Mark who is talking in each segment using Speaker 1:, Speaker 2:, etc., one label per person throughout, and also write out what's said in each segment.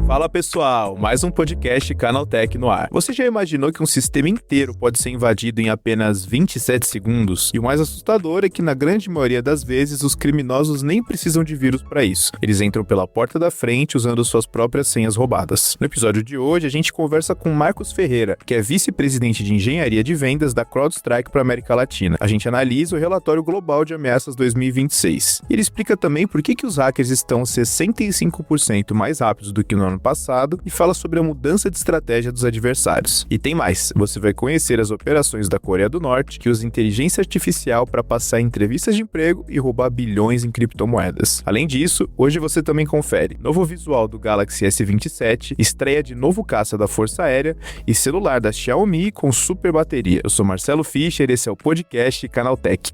Speaker 1: Fala pessoal, mais um podcast Canaltech no ar. Você já imaginou que um sistema inteiro pode ser invadido em apenas 27 segundos? E o mais assustador é que na grande maioria das vezes os criminosos nem precisam de vírus para isso. Eles entram pela porta da frente usando suas próprias senhas roubadas. No episódio de hoje a gente conversa com Marcos Ferreira, que é vice-presidente de engenharia de vendas da CrowdStrike para a América Latina. A gente analisa o relatório global de ameaças 2026. E ele explica também por que os hackers estão 65% mais rápidos do que no ano passado e fala sobre a mudança de estratégia dos adversários. E tem mais, você vai conhecer as operações da Coreia do Norte, que usa inteligência artificial para passar entrevistas de emprego e roubar bilhões em criptomoedas. Além disso, hoje você também confere novo visual do Galaxy S27, estreia de novo caça da Força Aérea e celular da Xiaomi com super bateria. Eu sou Marcelo Fischer, esse é o podcast Canaltech.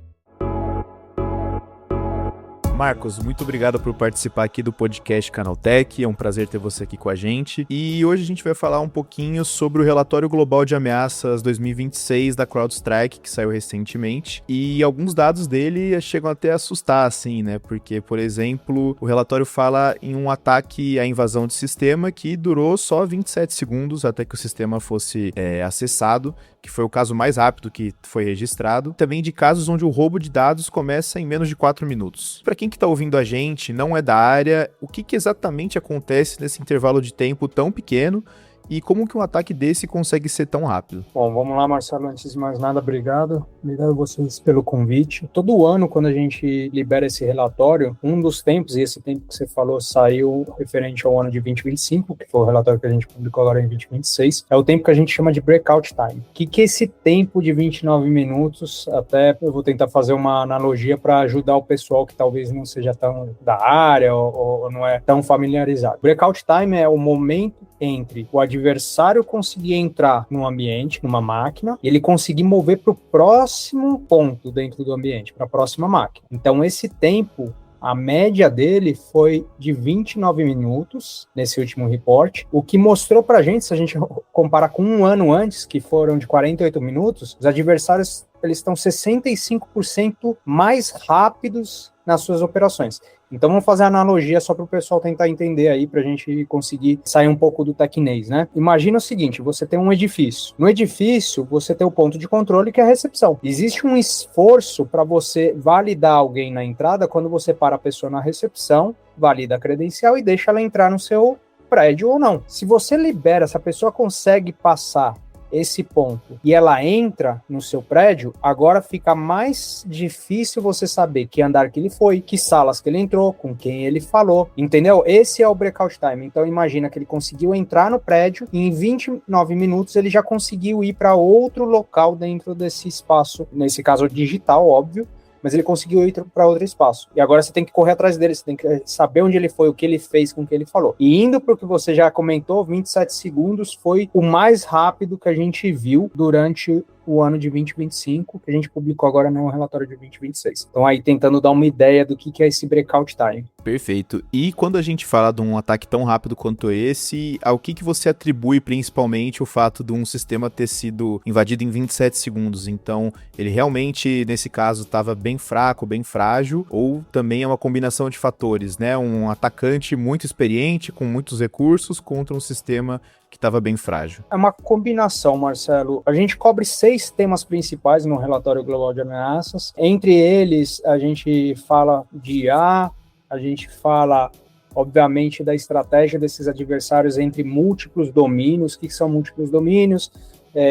Speaker 1: Marcos, muito obrigado por participar aqui do podcast Canaltech, é um prazer ter você aqui com a gente. E hoje a gente vai falar um pouquinho sobre o relatório global de ameaças 2026 da CrowdStrike, que saiu recentemente. E alguns dados dele chegam até a assustar, assim, né? Porque, por exemplo, o relatório fala em um ataque à invasão de sistema que durou só 27 segundos até que o sistema fosse acessado, que foi o caso mais rápido que foi registrado. Também de casos onde o roubo de dados começa em menos de 4 minutos. Para quem que está ouvindo a gente, não é da área, o que exatamente acontece nesse intervalo de tempo tão pequeno e como que um ataque desse consegue ser tão rápido?
Speaker 2: Bom, vamos lá, Marcelo, antes de mais nada, obrigado a vocês pelo convite. Todo ano, quando a gente libera esse relatório, um dos tempos, e esse tempo que você falou saiu referente ao ano de 2025, que foi o relatório que a gente publicou agora em 2026, é o tempo que a gente chama de breakout time. O que é esse tempo de 29 minutos? Até eu vou tentar fazer uma analogia para ajudar o pessoal que talvez não seja tão da área ou não é tão familiarizado. Breakout time é o momento entre o adversário conseguir entrar num ambiente, numa máquina, e ele conseguir mover para o próximo ponto dentro do ambiente, para a próxima máquina. Então, esse tempo, a média dele foi de 29 minutos nesse último report, o que mostrou para a gente, se a gente comparar com um ano antes, que foram de 48 minutos, os adversários eles estão 65% mais rápidos nas suas operações. Então vamos fazer a analogia só para o pessoal tentar entender aí, para a gente conseguir sair um pouco do tecnês, né? Imagina o seguinte, você tem um edifício. No edifício, você tem o ponto de controle, que é a recepção. Existe um esforço para você validar alguém na entrada quando você para a pessoa na recepção, valida a credencial e deixa ela entrar no seu prédio ou não. Se você libera, se a pessoa consegue passar esse ponto e ela entra no seu prédio, agora fica mais difícil você saber que andar que ele foi, que salas que ele entrou, com quem ele falou, entendeu? Esse é o breakout time. Então imagina que ele conseguiu entrar no prédio e em 29 minutos ele já conseguiu ir para outro local dentro desse espaço, nesse caso digital, óbvio, mas ele conseguiu ir para outro espaço. E agora você tem que correr atrás dele, você tem que saber onde ele foi, o que ele fez, com o que ele falou. E indo para o que você já comentou, 27 segundos foi o mais rápido que a gente viu durante o ano de 2025, que a gente publicou agora no relatório de 2026. Então aí tentando dar uma ideia do que é esse breakout time.
Speaker 1: Perfeito. E quando a gente fala de um ataque tão rápido quanto esse, ao que você atribui principalmente o fato de um sistema ter sido invadido em 27 segundos? Então, ele realmente, nesse caso, estava bem fraco, bem frágil, ou também é uma combinação de fatores, né? Um atacante muito experiente, com muitos recursos, contra um sistema que estava bem frágil.
Speaker 2: É uma combinação, Marcelo. A gente cobre 6 temas principais no relatório global de ameaças. Entre eles, a gente fala de IA, a gente fala, obviamente, da estratégia desses adversários entre múltiplos domínios. O que são múltiplos domínios?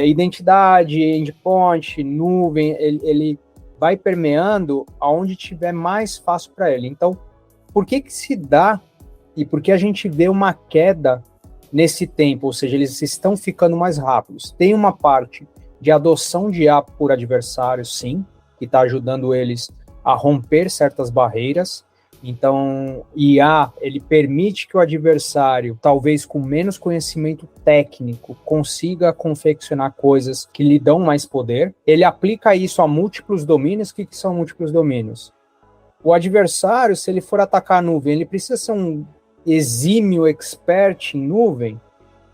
Speaker 2: Identidade, endpoint, nuvem, ele vai permeando aonde tiver mais fácil para ele. Então, por que se dá e por que a gente vê uma queda nesse tempo? Ou seja, eles estão ficando mais rápidos. Tem uma parte de adoção de IA por adversários, sim, que está ajudando eles a romper certas barreiras. Então, IA, ele permite que o adversário, talvez com menos conhecimento técnico, consiga confeccionar coisas que lhe dão mais poder. Ele aplica isso a múltiplos domínios. O que são múltiplos domínios? O adversário, se ele for atacar a nuvem, ele precisa ser um exímio expert em nuvem?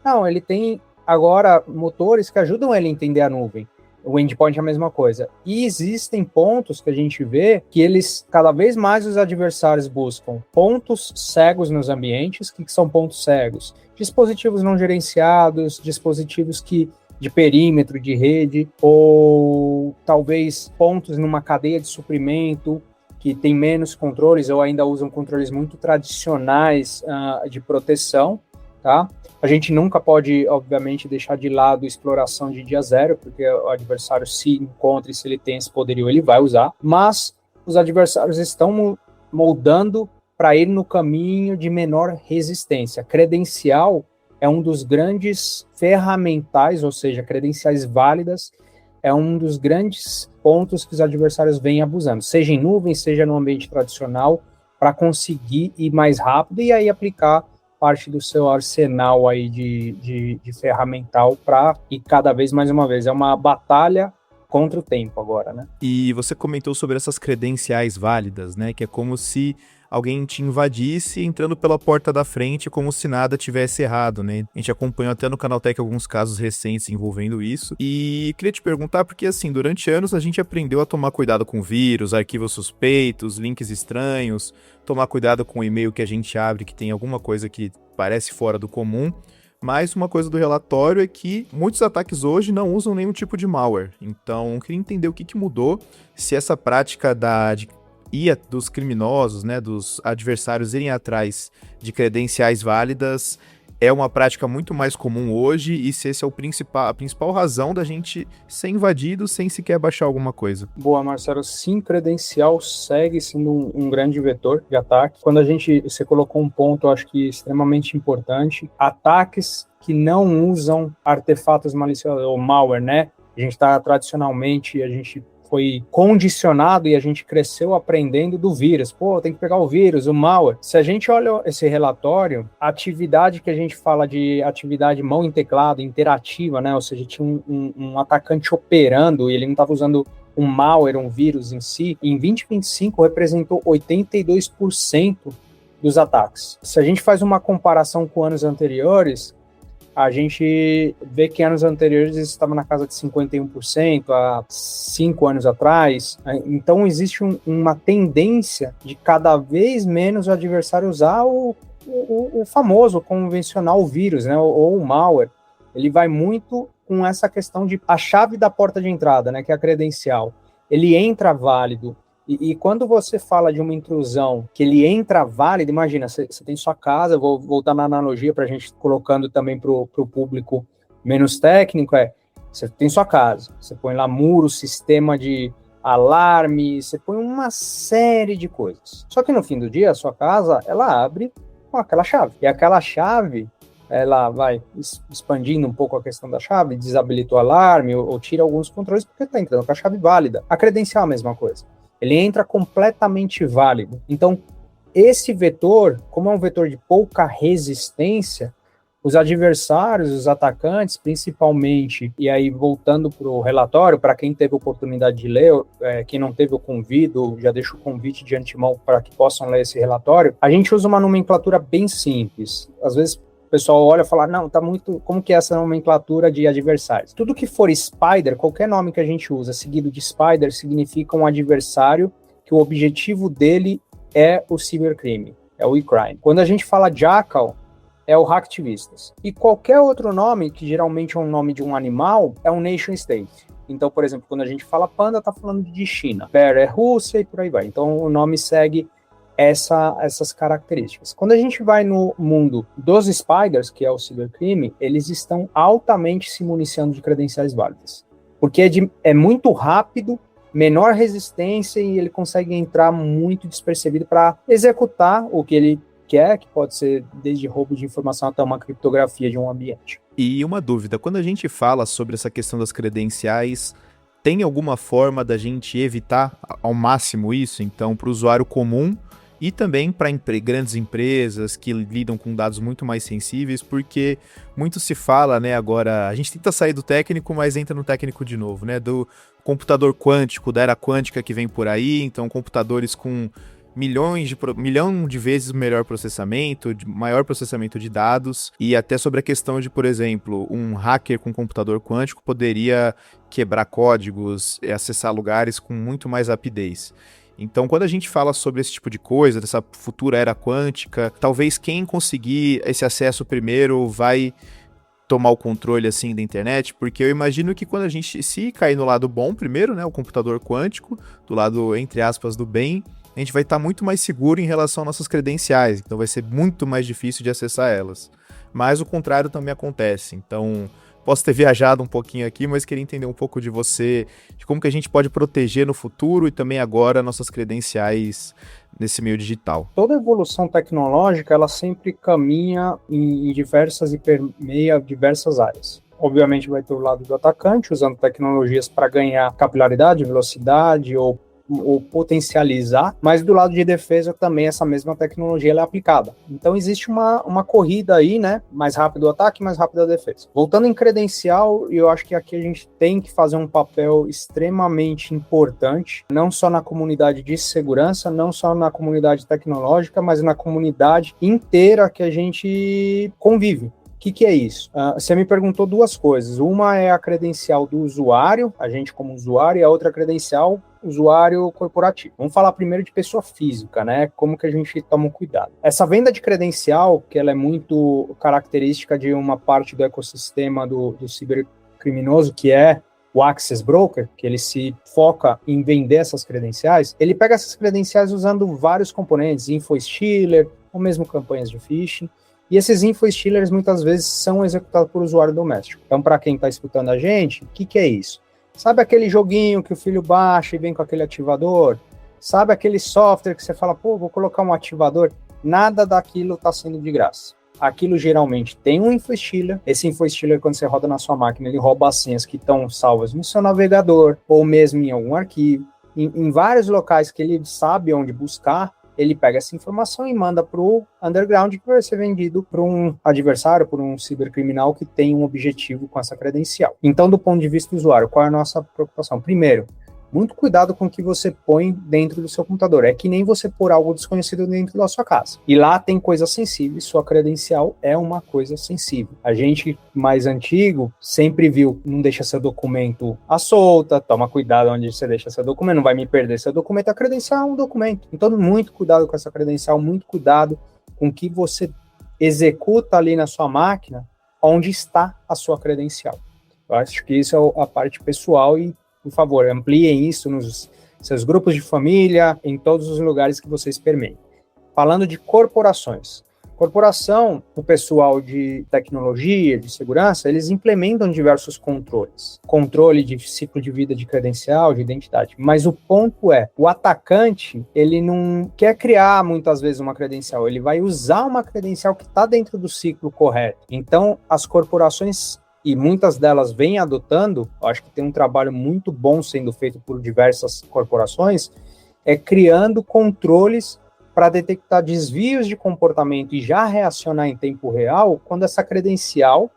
Speaker 2: Não, ele tem agora motores que ajudam ele a entender a nuvem. O endpoint é a mesma coisa. E existem pontos que a gente vê que cada vez mais os adversários buscam pontos cegos nos ambientes. O que são pontos cegos? Dispositivos não gerenciados, dispositivos de perímetro, de rede, ou talvez pontos numa cadeia de suprimento que tem menos controles ou ainda usam controles muito tradicionais de proteção, tá? A gente nunca pode, obviamente, deixar de lado a exploração de dia zero, porque o adversário se encontra e se ele tem esse poderio, ele vai usar, mas os adversários estão moldando para ir no caminho de menor resistência. Credencial é um dos grandes ferramentais, ou seja, credenciais válidas, é um dos grandes pontos que os adversários vêm abusando, seja em nuvem, seja no ambiente tradicional, para conseguir ir mais rápido e aí aplicar parte do seu arsenal aí de ferramental para ir cada vez mais uma vez. É uma batalha contra o tempo agora, né?
Speaker 1: E você comentou sobre essas credenciais válidas, né? Que é como se alguém te invadisse entrando pela porta da frente como se nada tivesse errado, né? A gente acompanhou até no Canaltech alguns casos recentes envolvendo isso. E queria te perguntar, porque assim, durante anos a gente aprendeu a tomar cuidado com vírus, arquivos suspeitos, links estranhos, tomar cuidado com o e-mail que a gente abre que tem alguma coisa que parece fora do comum. Mas uma coisa do relatório é que muitos ataques hoje não usam nenhum tipo de malware. Então, eu queria entender o que mudou, se essa prática dos criminosos, né, dos adversários irem atrás de credenciais válidas é uma prática muito mais comum hoje e se esse é a principal razão da gente ser invadido sem sequer baixar alguma coisa.
Speaker 2: Boa, Marcelo. Sim, credencial segue sendo um grande vetor de ataque. Quando você colocou um ponto, eu acho que extremamente importante, ataques que não usam artefatos maliciosos ou malware, né? A gente está tradicionalmente, a gente foi condicionado e a gente cresceu aprendendo do vírus. Pô, tem que pegar o vírus, o malware. Se a gente olha esse relatório, a atividade que a gente fala de atividade mão em teclado, interativa, né? Ou seja, tinha um atacante operando e ele não estava usando um malware, um vírus em si. Em 2025 representou 82% dos ataques. Se a gente faz uma comparação com anos anteriores, a gente vê que anos anteriores estava na casa de 51%, há 5 anos atrás. Então, existe uma tendência de cada vez menos o adversário usar o famoso, convencional vírus, né, ou o malware. Ele vai muito com essa questão de a chave da porta de entrada, né, que é a credencial. Ele entra válido. E quando você fala de uma intrusão que ele entra válido, imagina, você tem sua casa, vou voltar na analogia para a gente colocando também para o público menos técnico, você tem sua casa, você põe lá muro, sistema de alarme, você põe uma série de coisas. Só que no fim do dia, a sua casa, ela abre com aquela chave. E aquela chave, ela vai expandindo um pouco a questão da chave, desabilita o alarme ou tira alguns controles porque está entrando com a chave válida. A credencial é a mesma coisa. Ele entra completamente válido. Então, esse vetor, como é um vetor de pouca resistência, os adversários, os atacantes, principalmente, e aí voltando para o relatório, para quem teve oportunidade de ler, quem não teve, eu convido, já deixo o convite de antemão para que possam ler esse relatório, a gente usa uma nomenclatura bem simples. Às vezes, o pessoal olha e fala, não, tá muito... Como que é essa nomenclatura de adversários? Tudo que for Spider, qualquer nome que a gente usa seguido de Spider, significa um adversário que o objetivo dele é o cibercrime, é o e-crime. Quando a gente fala Jackal, é o hacktivistas. E qualquer outro nome, que geralmente é um nome de um animal, é um nation state. Então, por exemplo, quando a gente fala panda, tá falando de China. Bear é Rússia e por aí vai. Então, o nome segue essas características. Quando a gente vai no mundo dos spiders, que é o cibercrime, eles estão altamente se municiando de credenciais válidas, porque é muito rápido, menor resistência e ele consegue entrar muito despercebido para executar o que ele quer, que pode ser desde roubo de informação até uma criptografia de um ambiente.
Speaker 1: E uma dúvida, quando a gente fala sobre essa questão das credenciais, tem alguma forma da gente evitar ao máximo isso? Então, para o usuário comum, e também para grandes empresas que lidam com dados muito mais sensíveis, porque muito se fala, né, agora, a gente tenta sair do técnico, mas entra no técnico de novo, né, do computador quântico, da era quântica que vem por aí, então computadores com milhão de vezes melhor processamento, maior processamento de dados, e até sobre a questão de, por exemplo, um hacker com computador quântico poderia quebrar códigos e acessar lugares com muito mais rapidez. Então, quando a gente fala sobre esse tipo de coisa, dessa futura era quântica, talvez quem conseguir esse acesso primeiro vai tomar o controle, assim, da internet, porque eu imagino que quando a gente se cair no lado bom primeiro, né, o computador quântico, do lado, entre aspas, do bem, a gente vai estar muito mais seguro em relação às nossas credenciais, então vai ser muito mais difícil de acessar elas. Mas o contrário também acontece, então posso ter viajado um pouquinho aqui, mas queria entender um pouco de você, de como que a gente pode proteger no futuro e também agora nossas credenciais nesse meio digital.
Speaker 2: Toda evolução tecnológica, ela sempre caminha em diversas e permeia diversas áreas. Obviamente vai ter o lado do atacante, usando tecnologias para ganhar capilaridade, velocidade ou potencializar, mas do lado de defesa também essa mesma tecnologia ela é aplicada. Então existe uma corrida aí, né? Mais rápido o ataque, mais rápido a defesa. Voltando em credencial, eu acho que aqui a gente tem que fazer um papel extremamente importante, não só na comunidade de segurança, não só na comunidade tecnológica, mas na comunidade inteira que a gente convive. O que é isso? Você me perguntou duas coisas. Uma é a credencial do usuário, a gente como usuário, e a outra credencial usuário corporativo. Vamos falar primeiro de pessoa física, né? Como que a gente toma um cuidado. Essa venda de credencial, que ela é muito característica de uma parte do ecossistema do cibercriminoso, que é o Access Broker, que ele se foca em vender essas credenciais, ele pega essas credenciais usando vários componentes, info-stealer, ou mesmo campanhas de phishing, e esses info-stealers muitas vezes são executados por usuário doméstico. Então, para quem está escutando a gente, o que é isso? Sabe aquele joguinho que o filho baixa e vem com aquele ativador? Sabe aquele software que você fala, pô, vou colocar um ativador? Nada daquilo está sendo de graça. Aquilo geralmente tem um info-stealer. Esse info-stealer, quando você roda na sua máquina, ele rouba as senhas que estão salvas no seu navegador ou mesmo em algum arquivo. Em vários locais que ele sabe onde buscar, ele pega essa informação e manda para o underground, que vai ser vendido para um adversário, por um cibercriminal que tem um objetivo com essa credencial. Então, do ponto de vista do usuário, qual é a nossa preocupação? Primeiro, muito cuidado com o que você põe dentro do seu computador. É que nem você pôr algo desconhecido dentro da sua casa. E lá tem coisas sensíveis, sua credencial é uma coisa sensível. A gente mais antigo sempre viu, não deixa seu documento à solta, toma cuidado onde você deixa seu documento, não vai me perder seu documento. A credencial é um documento. Então, muito cuidado com essa credencial, muito cuidado com o que você executa ali na sua máquina, onde está a sua credencial. Eu acho que isso é a parte pessoal e, por favor, ampliem isso nos seus grupos de família, em todos os lugares que vocês permeiem. Falando de corporações. Corporação, o pessoal de tecnologia, de segurança, eles implementam diversos controles. Controle de ciclo de vida de credencial, de identidade. Mas o ponto é, o atacante, ele não quer criar muitas vezes uma credencial, ele vai usar uma credencial que está dentro do ciclo correto. Então, as corporações, e muitas delas vêm adotando, acho que tem um trabalho muito bom sendo feito por diversas corporações, é criando controles para detectar desvios de comportamento e já reacionar em tempo real quando essa credencial,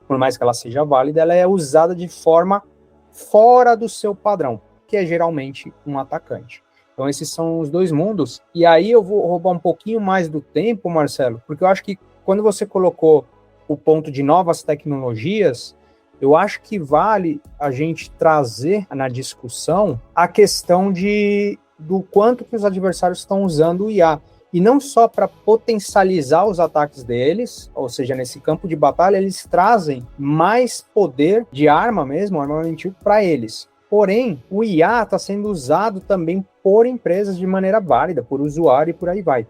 Speaker 2: por mais que ela seja válida, ela é usada de forma fora do seu padrão, que é geralmente um atacante. Então esses são os dois mundos, e aí eu vou roubar um pouquinho mais do tempo, Marcelo, porque eu acho que quando você colocou o ponto de novas tecnologias, eu acho que vale a gente trazer na discussão a questão do quanto que os adversários estão usando o IA. E não só para potencializar os ataques deles, ou seja, nesse campo de batalha, eles trazem mais poder de arma mesmo, armamentício, para eles. Porém, o IA está sendo usado também por empresas de maneira válida, por usuário e por aí vai.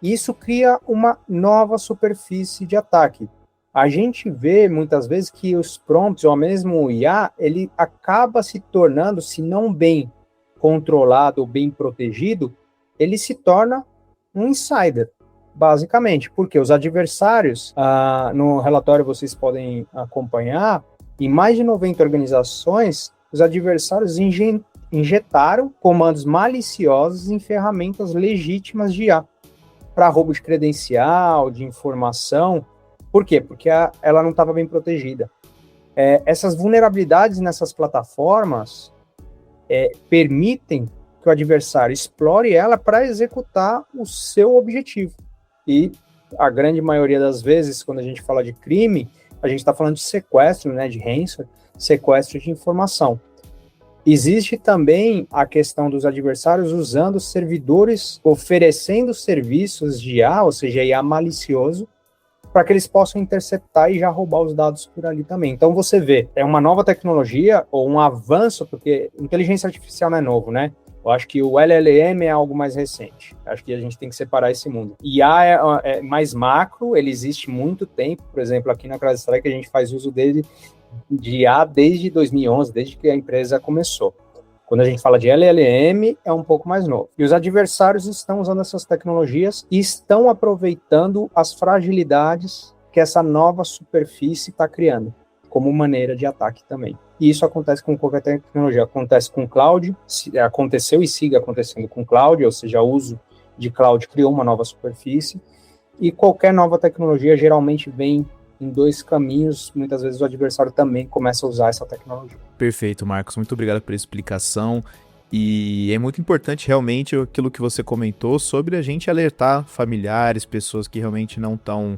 Speaker 2: Isso cria uma nova superfície de ataque. A gente vê muitas vezes que os prompts, ou mesmo o IA, ele acaba se tornando, se não bem controlado ou bem protegido, ele se torna um insider, basicamente, porque os adversários, no relatório vocês podem acompanhar, em mais de 90 organizações, os adversários injetaram comandos maliciosos em ferramentas legítimas de IA, para roubo de credencial, de informação. Por quê? Porque ela não estava bem protegida. Essas vulnerabilidades nessas plataformas permitem que o adversário explore ela para executar o seu objetivo. E a grande maioria das vezes, quando a gente fala de crime, a gente está falando de sequestro, né, de ransomware, sequestro de informação. Existe também a questão dos adversários usando servidores, oferecendo serviços de IA, ou seja, IA malicioso, para que eles possam interceptar e já roubar os dados por ali também. Então você vê, é uma nova tecnologia ou um avanço, porque inteligência artificial não é novo, né? Eu acho que o LLM é algo mais recente. Acho que a gente tem que separar esse mundo. IA é mais macro, ele existe muito tempo. Por exemplo, aqui na CrowdStrike a gente faz uso dele de IA desde 2011, desde que a empresa começou. Quando a gente fala de LLM, é um pouco mais novo. E os adversários estão usando essas tecnologias e estão aproveitando as fragilidades que essa nova superfície está criando, como maneira de ataque também. E isso acontece com qualquer tecnologia. Acontece com cloud, aconteceu e sigue acontecendo com cloud, ou seja, o uso de cloud criou uma nova superfície. E qualquer nova tecnologia geralmente vem em dois caminhos, muitas vezes o adversário também começa a usar essa tecnologia.
Speaker 1: Perfeito, Marcos. Muito obrigado pela explicação. E é muito importante realmente aquilo que você comentou sobre a gente alertar familiares, pessoas que realmente não estão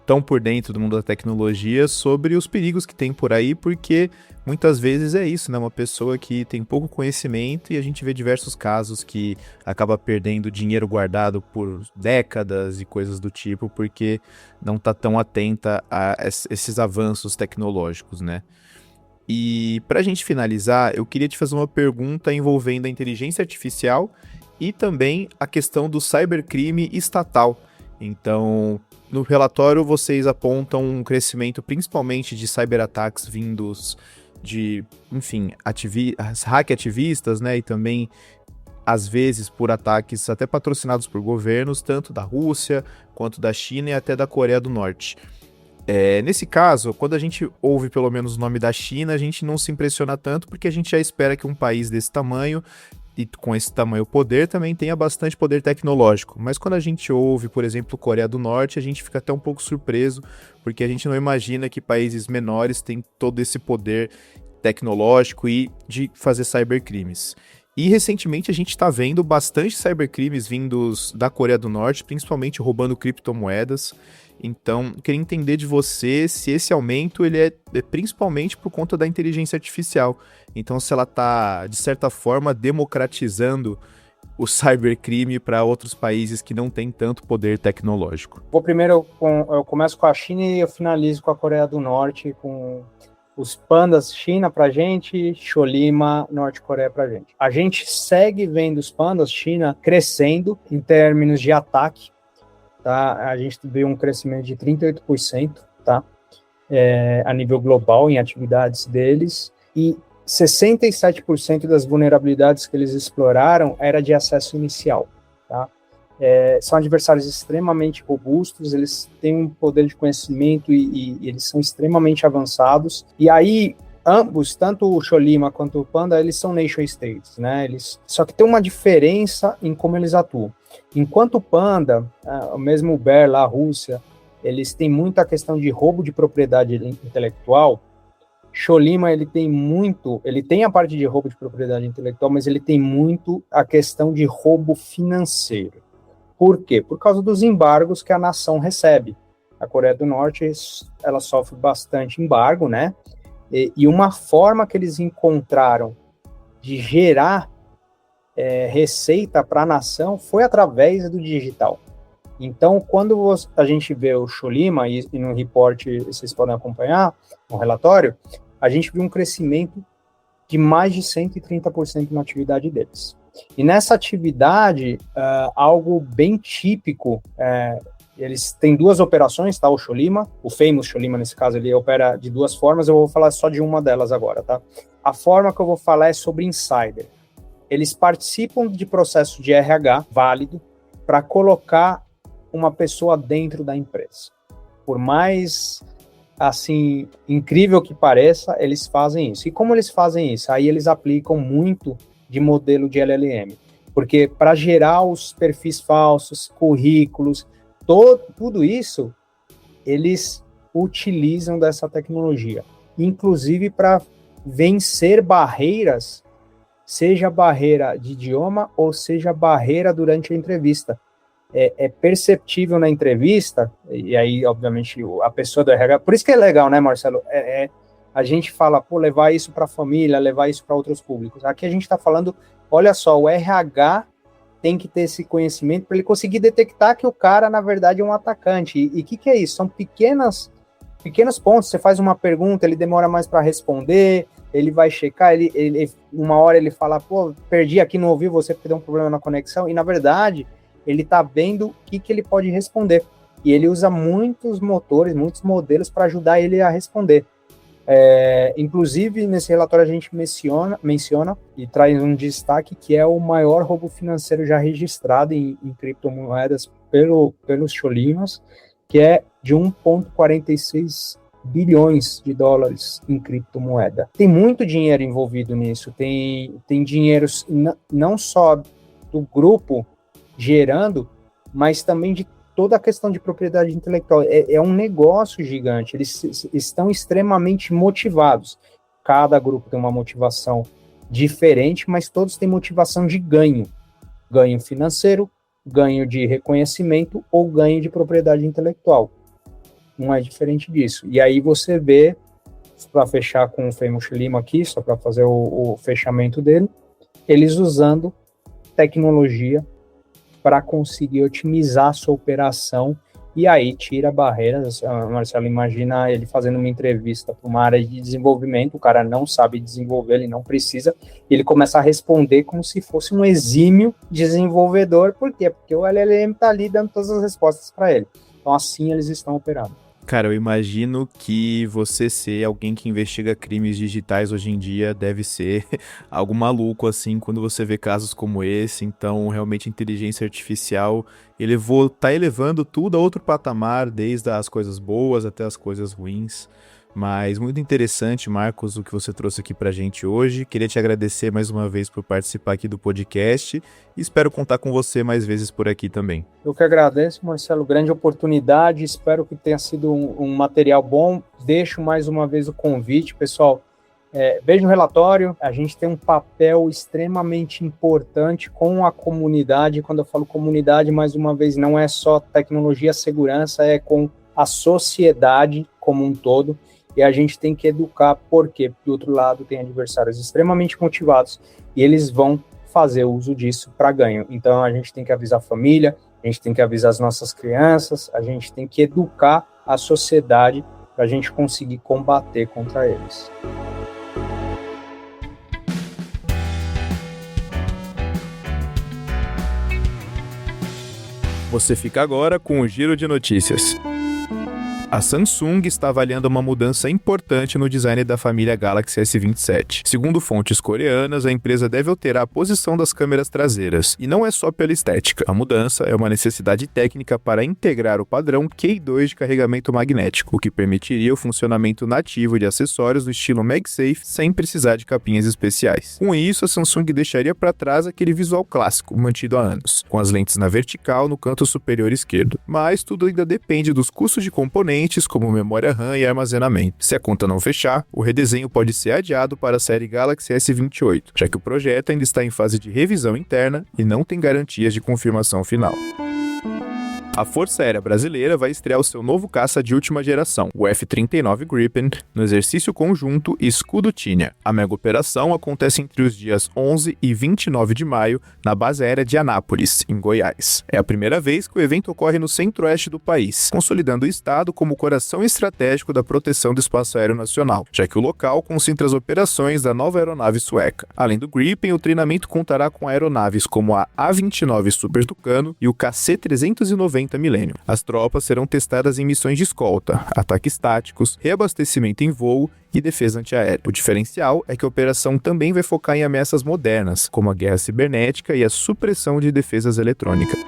Speaker 1: tão por dentro do mundo da tecnologia sobre os perigos que tem por aí, porque muitas vezes é isso, né? Uma pessoa que tem pouco conhecimento e a gente vê diversos casos que acaba perdendo dinheiro guardado por décadas e coisas do tipo, porque não está tão atenta a esses avanços tecnológicos, né? E para a gente finalizar, eu queria te fazer uma pergunta envolvendo a inteligência artificial e também a questão do cybercrime estatal. Então, no relatório vocês apontam um crescimento principalmente de cyberataques vindos de, enfim, hack ativistas, né, e também, às vezes, por ataques até patrocinados por governos, tanto da Rússia, quanto da China e até da Coreia do Norte. Nesse caso, quando a gente ouve pelo menos o nome da China, a gente não se impressiona tanto, porque a gente já espera que um país desse tamanho e com esse tamanho poder também tenha bastante poder tecnológico. Mas quando a gente ouve, por exemplo, Coreia do Norte, a gente fica até um pouco surpreso, porque a gente não imagina que países menores têm todo esse poder tecnológico e de fazer cybercrimes. E recentemente a gente está vendo bastante cybercrimes vindos da Coreia do Norte, principalmente roubando criptomoedas. Então, queria entender de você se esse aumento ele é principalmente por conta da inteligência artificial. Então, se ela está, de certa forma, democratizando o cybercrime para outros países que não têm tanto poder tecnológico.
Speaker 2: Eu começo com a China e eu finalizo com a Coreia do Norte, com os pandas China pra gente, Cholima, Norte Coreia pra gente. A gente segue vendo os pandas China crescendo em termos de ataque, tá? A gente viu um crescimento de 38%, tá? A nível global em atividades deles, e 67% das vulnerabilidades que eles exploraram era de acesso inicial, tá? São adversários extremamente robustos, eles têm um poder de conhecimento e eles são extremamente avançados. E aí, ambos, tanto o Cholima quanto o Panda, eles são nation states, né? Só que tem uma diferença em como eles atuam. Enquanto o Panda, mesmo o Bear lá, a Rússia, eles têm muita questão de roubo de propriedade intelectual. Cholima, ele tem a parte de roubo de propriedade intelectual, mas ele tem muito a questão de roubo financeiro. Por quê? Por causa dos embargos que a nação recebe. A Coreia do Norte, ela sofre bastante embargo, né? E uma forma que eles encontraram de gerar receita para a nação foi através do digital. Então, quando a gente vê o Cholima, e no report vocês podem acompanhar, no relatório, a gente viu um crescimento de mais de 130% na atividade deles. E nessa atividade, algo bem típico, eles têm duas operações, tá? O Cholima, o famous Cholima, nesse caso, ele opera de duas formas, eu vou falar só de uma delas agora, tá? A forma que eu vou falar é sobre insider. Eles participam de processo de RH válido para colocar uma pessoa dentro da empresa. Por mais, assim, incrível que pareça, eles fazem isso. E como eles fazem isso? Aí eles aplicam muito de modelo de LLM, porque para gerar os perfis falsos, currículos, tudo isso, eles utilizam dessa tecnologia, inclusive para vencer barreiras seja barreira de idioma ou seja barreira durante a entrevista. É perceptível na entrevista, e aí, obviamente, a pessoa do RH... Por isso que é legal, né, Marcelo? A gente fala, levar isso para a família, levar isso para outros públicos. Aqui a gente está falando, olha só, o RH tem que ter esse conhecimento para ele conseguir detectar que o cara, na verdade, é um atacante. E o que é isso? São pequenos pontos. Você faz uma pergunta, ele demora mais para responder, ele vai checar, uma hora ele fala, perdi aqui, não ouvi você porque deu um problema na conexão, e na verdade, ele está vendo o que ele pode responder. E ele usa muitos motores, muitos modelos para ajudar ele a responder. Inclusive, nesse relatório a gente menciona e traz um destaque que é o maior roubo financeiro já registrado em criptomoedas pelos cholinos, que é de 1,46 bilhões de dólares em criptomoeda. Tem muito dinheiro envolvido nisso, tem dinheiro não só do grupo gerando, mas também de toda a questão de propriedade intelectual. É um negócio gigante, eles estão extremamente motivados. Cada grupo tem uma motivação diferente, mas todos têm motivação de ganho. Ganho financeiro, ganho de reconhecimento ou ganho de propriedade intelectual. Não é diferente disso. E aí você vê, para fechar com o Famous Lima aqui, só para fazer o fechamento dele, eles usando tecnologia para conseguir otimizar a sua operação, e aí tira barreiras. Marcelo, imagina ele fazendo uma entrevista para uma área de desenvolvimento, o cara não sabe desenvolver, ele não precisa, e ele começa a responder como se fosse um exímio desenvolvedor. Por quê? Porque o LLM está ali dando todas as respostas para ele. Então assim eles estão operando.
Speaker 1: Cara, eu imagino que você ser alguém que investiga crimes digitais hoje em dia deve ser algo maluco, assim, quando você vê casos como esse. Então, realmente, a inteligência artificial, tá elevando tudo a outro patamar, desde as coisas boas até as coisas ruins. Mas muito interessante, Marcos, o que você trouxe aqui pra gente hoje. Queria te agradecer mais uma vez por participar aqui do podcast e espero contar com você mais vezes por aqui também.
Speaker 2: Eu que agradeço, Marcelo, grande oportunidade, espero que tenha sido um material bom. Deixo mais uma vez o convite, pessoal. Veja o relatório, a gente tem um papel extremamente importante com a comunidade. Quando eu falo comunidade, mais uma vez, não é só tecnologia, segurança, é com a sociedade como um todo. E a gente tem que educar, porque do outro lado tem adversários extremamente motivados e eles vão fazer uso disso para ganho. Então a gente tem que avisar a família, a gente tem que avisar as nossas crianças, a gente tem que educar a sociedade para a gente conseguir combater contra eles.
Speaker 1: Você fica agora com o Giro de Notícias. A Samsung está avaliando uma mudança importante no design da família Galaxy S27. Segundo fontes coreanas, a empresa deve alterar a posição das câmeras traseiras, e não é só pela estética. A mudança é uma necessidade técnica para integrar o padrão K2 de carregamento magnético, o que permitiria o funcionamento nativo de acessórios do estilo MagSafe sem precisar de capinhas especiais. Com isso, a Samsung deixaria para trás aquele visual clássico, mantido há anos, com as lentes na vertical no canto superior esquerdo. Mas tudo ainda depende dos custos de componentes, como memória RAM e armazenamento. Se a conta não fechar, o redesenho pode ser adiado para a série Galaxy S28, já que o projeto ainda está em fase de revisão interna e não tem garantias de confirmação final. A Força Aérea Brasileira vai estrear o seu novo caça de última geração, o F-39 Gripen, no exercício conjunto Escudo-Tínia. A mega operação acontece entre os dias 11 e 29 de maio, na base aérea de Anápolis, em Goiás. É a primeira vez que o evento ocorre no centro-oeste do país, consolidando o estado como o coração estratégico da proteção do espaço aéreo nacional, já que o local concentra as operações da nova aeronave sueca. Além do Gripen, o treinamento contará com aeronaves como a A-29 Super Tucano e o KC-390 Millennium. As tropas serão testadas em missões de escolta, ataques táticos, reabastecimento em voo e defesa antiaérea. O diferencial é que a operação também vai focar em ameaças modernas, como a guerra cibernética e a supressão de defesas eletrônicas.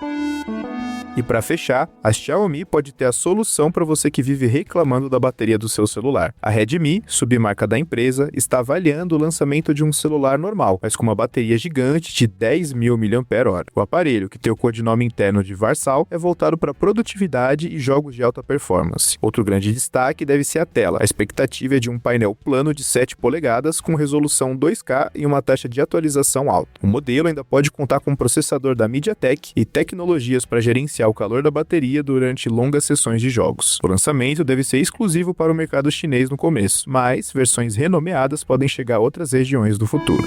Speaker 1: E para fechar, a Xiaomi pode ter a solução para você que vive reclamando da bateria do seu celular. A Redmi, submarca da empresa, está avaliando o lançamento de um celular normal, mas com uma bateria gigante de 10.000 mAh. O aparelho, que tem o codinome interno de Varsal, é voltado para produtividade e jogos de alta performance. Outro grande destaque deve ser a tela. A expectativa é de um painel plano de 7 polegadas com resolução 2K e uma taxa de atualização alta. O modelo ainda pode contar com um processador da MediaTek e tecnologias para gerenciar o calor da bateria durante longas sessões de jogos. O lançamento deve ser exclusivo para o mercado chinês no começo, mas versões renomeadas podem chegar a outras regiões do futuro.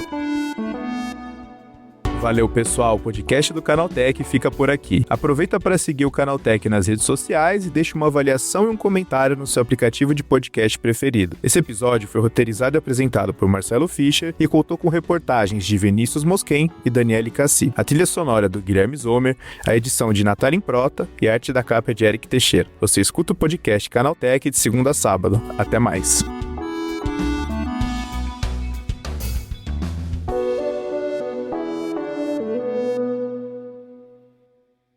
Speaker 1: Valeu, pessoal, o podcast do Canaltech fica por aqui. Aproveita para seguir o Canaltech nas redes sociais e deixa uma avaliação e um comentário no seu aplicativo de podcast preferido. Esse episódio foi roteirizado e apresentado por Marcelo Fischer e contou com reportagens de Vinícius Mosquen e Daniele Cassi. A trilha sonora do Guilherme Zomer, a edição de Natália Improta e a arte da capa é de Eric Teixeira. Você escuta o podcast Canaltech de segunda a sábado. Até mais.